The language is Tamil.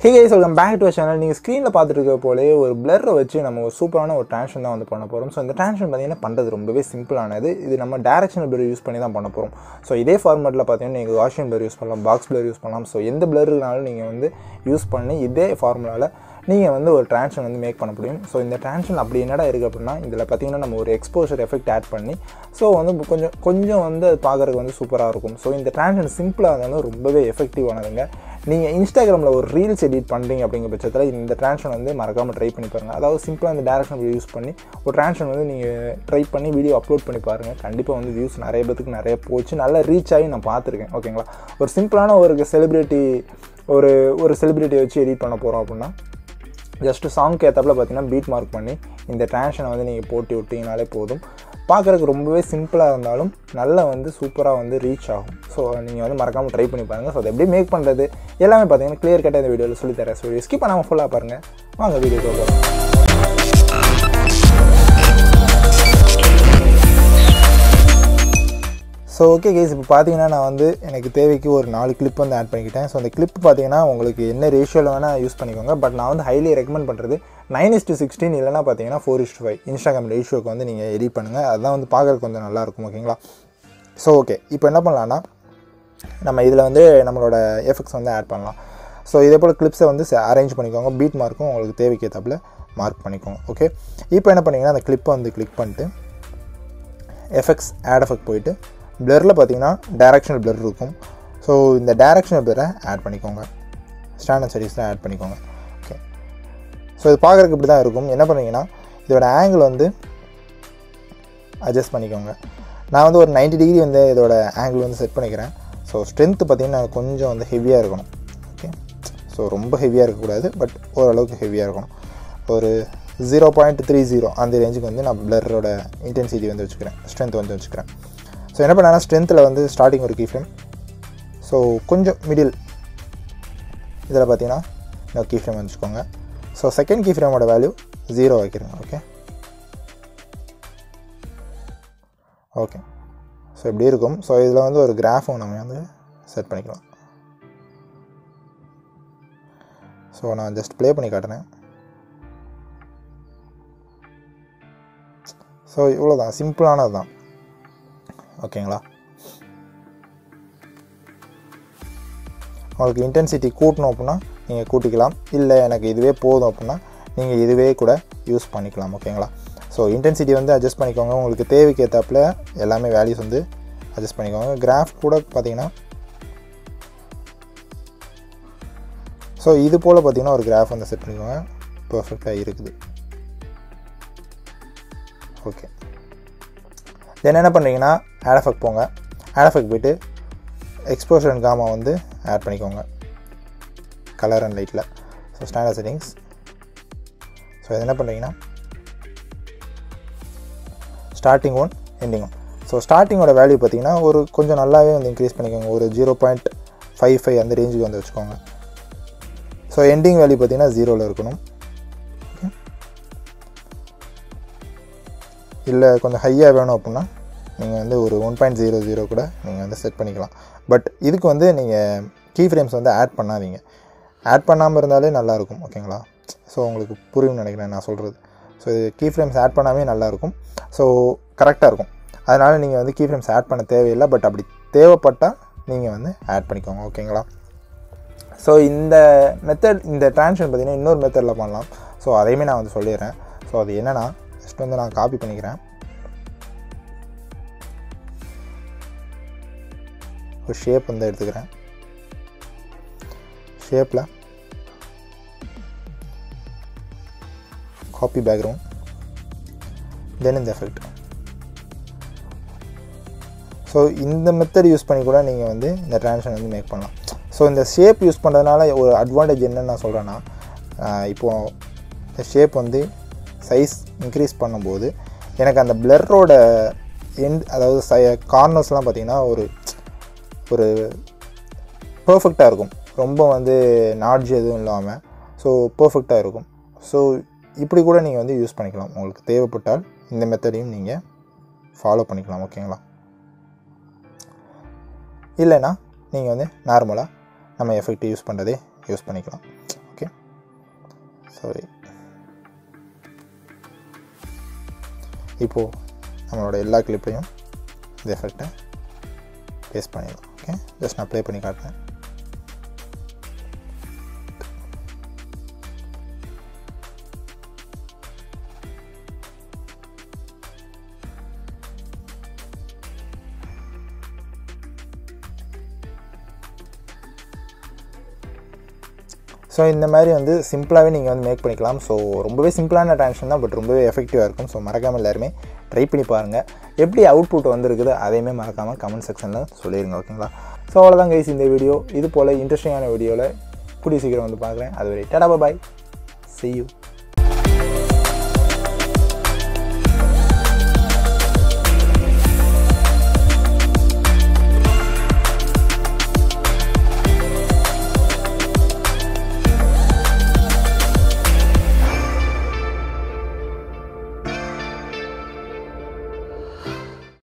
Hey guys, welcome back to our channel. You screen la paathirukka pole ஒரு blur வச்சு நம்ம ஒரு சூப்பரான ஒரு transition தான் வந்து பண்ண போறோம். சோ இந்த transition பாத்தீங்கன்னா பண்றது ரொம்பவே சிம்பிள் ஆனது. இது நம்ம directional blur யூஸ் பண்ணி தான் பண்ண போறோம். சோ இதே ஃபார்மட்ல பாத்தீங்கன்னா நீங்க Gaussian blur யூஸ் பண்ணலாம், box blur யூஸ் பண்ணலாம். சோ எந்த blurனாலும் நீங்க வந்து யூஸ் பண்ணி இதே ஃபார்முலால நீங்க வந்து ஒரு transition வந்து மேக் பண்ண முடியும். சோ இந்த transition அப்படி என்னடா இருக்கு அப்படினா இதல பாத்தீங்கன்னா நம்ம ஒரு exposure effect ஆட் பண்ணி சோ வந்து கொஞ்சம் வந்து அது பார்க்கிறதுக்கு வந்து சூப்பரா இருக்கும். சோ இந்த transition சிம்பிளா இருந்தாலும் ரொம்பவே எஃபெக்டிவானதுங்க. நீங்க இன்ஸ்டாகிராம்ல ஒரு ரீல்ஸ் எடிட் பண்றீங்க அப்படிங்கிற பட்சத்துல இந்த transition வந்து மறக்காம ட்ரை பண்ணி பாருங்க. அதாவது சிம்பிளா இந்த டைரக்ஷனல் யூஸ் பண்ணி ஒரு transition வந்து நீங்க ட்ரை பண்ணி வீடியோ அப்லோட் பண்ணி பாருங்க. கண்டிப்பா வந்து வியூஸ் நிறைய பேருக்கு நிறைய போச்சு. நல்ல ரீச் ஆகி நான் பாத்துர்க்கேன். ஓகேங்களா? ஒரு சிம்பிளான ஒரு செலிபிரிட்டி ஒரு செலிபிரிட்டி வச்சு எடிட் பண்ண போறோம் அப்படினா ஜஸ்ட் சாங்க்கு ஏத்தாப்ல பாத்தீங்கன்னா பீட் மார்க் பண்ணி இந்த transition வந்து நீங்க போட்டு விட்டீங்கனாலே போதும். பார்க்கறதுக்கு ரொம்பவே சிம்பிளா இருந்தாலும் நல்லா வந்து சூப்பரா வந்து ரீச் ஆகும். சோ நீங்க வந்து மறக்காம ட்ரை பண்ணி பாருங்க. சோ அதை எப்படி மேக் பண்றது எல்லாமே பாத்தீங்கன்னா கிளியர் கட்டா இந்த வீடியோல சொல்லி தரேன். சோ ஸ்கிப் பண்ணாம ஃபுல்லா பாருங்க. வாங்க வீடியோக்கு போலாம். ஸோ ஓகே கைஸ், இப்போ பார்த்தீங்கன்னா நான் வந்து எனக்கு தேவைக்கு ஒரு 4 கிளிப் வந்து ஆட் பண்ணிக்கிட்டேன். ஸோ அந்த கிளிப் பார்த்தீங்கன்னா உங்களுக்கு என்ன ரேஷியோவில் வேணால் யூஸ் பண்ணிக்கோங்க. பட் நான் வந்து ஹைலி ரெக்கமெண்ட் பண்ணுறது 9:16 இல்லைனா பார்த்தீங்கன்னா 4:5 இன்ஸ்டாகிராம் ரேஷியோக்கு வந்து நீங்கள் எடிட் பண்ணுங்கள். அதுதான் வந்து பார்க்குறதுக்கு கொஞ்சம் நல்லாயிருக்கும். ஓகேங்களா? ஸோ ஓகே, இப்போ என்ன பண்ணலான்னா நம்ம இதில் வந்து நம்மளோட எஃபெக்ட்ஸ் வந்து ஆட் பண்ணலாம். ஸோ இதே போல் கிளிப்ஸை வந்து அரேஞ்ச் பண்ணிக்கோங்க. பீட் மார்க்கும் உங்களுக்கு தேவைக்கு ஏற்றாப்புல மார்க் பண்ணிக்கோங்க. ஓகே, இப்போ என்ன பண்ணிங்கன்னா அந்த கிளிப்பை வந்து கிளிக் பண்ணிட்டு எஃபெக்ட்ஸ் ஆட் எஃபெக்ட் போயிட்டு பிளரில் பார்த்தீங்கன்னா டைரக்ஷனல் பிளர் இருக்கும். ஸோ இந்த டைரக்ஷனல் பிளரை ஆட் பண்ணிக்கோங்க. ஸ்டாண்டர்ட் செட்டிங்ஸில் ஆட் பண்ணிக்கோங்க. ஓகே, ஸோ இது பார்க்குறதுக்கு இப்படி தான் இருக்கும். என்ன பண்ணுறீங்கன்னா இதோட ஆங்கிள் வந்து அட்ஜஸ்ட் பண்ணிக்கோங்க. நான் வந்து ஒரு 90 டிகிரி வந்து இதோட ஆங்கிள் வந்து செட் பண்ணிக்கிறேன். ஸோ ஸ்ட்ரென்த்து பார்த்திங்கன்னா கொஞ்சம் வந்து ஹெவியாக இருக்கணும். ஓகே, ஸோ ரொம்ப ஹெவியாக இருக்கக்கூடாது, பட் ஓரளவுக்கு ஹெவியாக இருக்கணும். ஒரு 0.30 அந்த ரேஞ்சுக்கு வந்து நான் பிளரோட இன்டென்சிட்டி வந்து வச்சுக்கிறேன், ஸ்ட்ரென்த் வந்து வச்சுக்கிறேன். ஸோ என்ன பண்ணேன்னா ஸ்ட்ரென்த்தில் வந்து ஸ்டார்டிங் ஒரு கீ ஃப்ரேம், ஸோ கொஞ்சம் மிடில் இதில் பார்த்தீங்கன்னா இன்னொரு கீ ஃப்ரேம் வச்சுக்கோங்க. ஸோ செகண்ட் கீ ஃப்ரேமோட வேல்யூ 0 வைக்கிறேங்க. ஓகே ஓகே, ஸோ இப்படி இருக்கும். ஸோ இதில் வந்து ஒரு கிராஃபும் நம்ம வந்து செட் பண்ணிக்கலாம். ஸோ நான் ஜஸ்ட் ப்ளே பண்ணி காட்டுறேன். ஸோ இவ்வளோ தான், சிம்பிளானது தான். ஓகேங்களா? உங்களுக்கு இன்டென்சிட்டி கூட்டணும் அப்படின்னா நீங்கள் கூட்டிக்கலாம், இல்லை எனக்கு இதுவே போதும் அப்படின்னா நீங்கள் இதுவே கூட யூஸ் பண்ணிக்கலாம். ஓகேங்களா? ஸோ இன்டென்சிட்டி வந்து அட்ஜஸ்ட் பண்ணிக்கோங்க. உங்களுக்கு தேவைக்கு ஏற்றாப்புல எல்லாமே வேல்யூஸ் வந்து அட்ஜஸ்ட் பண்ணிக்கோங்க. கிராஃப் கூட பார்த்தீங்கன்னா ஸோ இது போல் பார்த்தீங்கன்னா ஒரு கிராஃப் வந்து செட் பண்ணிக்கோங்க. பர்ஃபெக்டாக இருக்குது. ஓகே, தென் என்ன பண்ணுறீங்கன்னா ஆட் எஃபெக்ட் போங்க. ஆட் எஃபெக்ட் போய்ட்டு எக்ஸ்போஷர் அண்ட் காமா வந்து ஆட் பண்ணிக்கோங்க, கலர் அண்ட் லைட்டில். So standard settings. ஸோ இது என்ன பண்ணுறீங்கன்னா starting one ending one. So ஸ்டார்டிங்கோட வேல்யூ பார்த்தீங்கன்னா ஒரு கொஞ்சம் நல்லாவே வந்து இன்க்ரீஸ் பண்ணிக்கோங்க. ஒரு 0.55 அந்த ரேஞ்சுக்கு வந்து வச்சுக்கோங்க. ஸோ எண்டிங் வேல்யூ பார்த்தீங்கன்னா 0ல் இருக்கணும். இல்லை கொஞ்சம் ஹையாக வேணும் அப்படின்னா நீங்கள் வந்து ஒரு 1.00 கூட நீங்கள் வந்து செட் பண்ணிக்கலாம். பட் இதுக்கு வந்து நீங்கள் கீ ஃப்ரேம்ஸ் வந்து ஆட் பண்ணாதீங்க. ஆட் பண்ணாமல் இருந்தாலே நல்லாயிருக்கும். ஓகேங்களா? ஸோ உங்களுக்கு புரியும்னு நினைக்கிறேன் நான் சொல்கிறது. ஸோ இது கீ ஃப்ரேம்ஸ் ஆட் பண்ணாமே நல்லாயிருக்கும். ஸோ கரெக்டாக இருக்கும். அதனால் நீங்கள் வந்து கீ ஃப்ரேம்ஸ் ஆட் பண்ண தேவையில்லை. பட் அப்படி தேவைப்பட்டால் நீங்கள் வந்து ஆட் பண்ணிக்கோங்க. ஓகேங்களா? ஸோ இந்த மெத்தட், இந்த transition பார்த்திங்கன்னா இன்னொரு மெத்தடில் பண்ணலாம். ஸோ அதையுமே நான் வந்து சொல்லிடுறேன். ஸோ அது என்னென்னா ஜஸ்ட் வந்து நான் காப்பி பண்ணிக்கிறேன். ஒரு ஷேப் வந்து எடுத்துக்கிறேன். ஷேப்பில் காப்பி பேக்ரவுண்ட், தென் இந்த எஃபெக்ட். ஸோ இந்த மெத்தட் யூஸ் பண்ணி கூட நீங்கள் வந்து இந்த transition வந்து மேக் பண்ணலாம். ஸோ இந்த ஷேப் யூஸ் பண்ணுறதுனால ஒரு அட்வான்டேஜ் என்னென்னு நான் சொல்கிறேன்னா, இப்போது இந்த ஷேப் வந்து சைஸ் இன்க்ரீஸ் பண்ணும்போது எனக்கு அந்த பிளரோட அதாவது கார்னர்ஸ்லாம் பார்த்திங்கன்னா ஒரு பர்ஃபெக்டாக இருக்கும். ரொம்ப வந்து நாட்ஜ் எதுவும் இல்லாமல் ஸோ பர்ஃபெக்டாக இருக்கும். ஸோ இப்படி கூட நீங்கள் வந்து யூஸ் பண்ணிக்கலாம். உங்களுக்கு தேவைப்பட்டால் இந்த மெத்தடையும் நீங்கள் ஃபாலோ பண்ணிக்கலாம். ஓகேங்களா? இல்லைன்னா நீங்கள் வந்து நார்மலாக நம்ம எஃபெக்ட் யூஸ் பண்ணுறதே யூஸ் பண்ணிக்கலாம். சாரி. இப்போது நம்மளோட எல்லா கிளிப்பையும் இந்த எஃபெக்டை பேஸ்ட் பண்ணிடலாம். ஓகே, ஜஸ்ட் நான் ப்ளே பண்ணி காட்டுறேன். ஸோ இந்த மாதிரி வந்து சிம்பிளாகவே நீங்கள் வந்து மேக் பண்ணிக்கலாம். ஸோ ரொம்பவே சிம்பிளான ட்ரான்ஸ்லேஷன் தான், பட் ரொம்பவே எஃபெக்டிவாக இருக்கும். ஸோ மறக்காமல் எல்லாருமே ட்ரை பண்ணி பாருங்கள். எப்படி அவுட்புட் வந்துருக்குது அதையுமே மறக்காமல் கமெண்ட் செக்ஷனில் சொல்லிடுங்க. ஓகேங்களா? ஸோ அவ்வளோதான் கைஸ் இந்த வீடியோ. இது போல் இன்ட்ரெஸ்டிங்கான வீடியோவில் கூடிய சீக்கிரம் வந்து பார்க்குறேன். அதுவரை டாடா பாய், see you.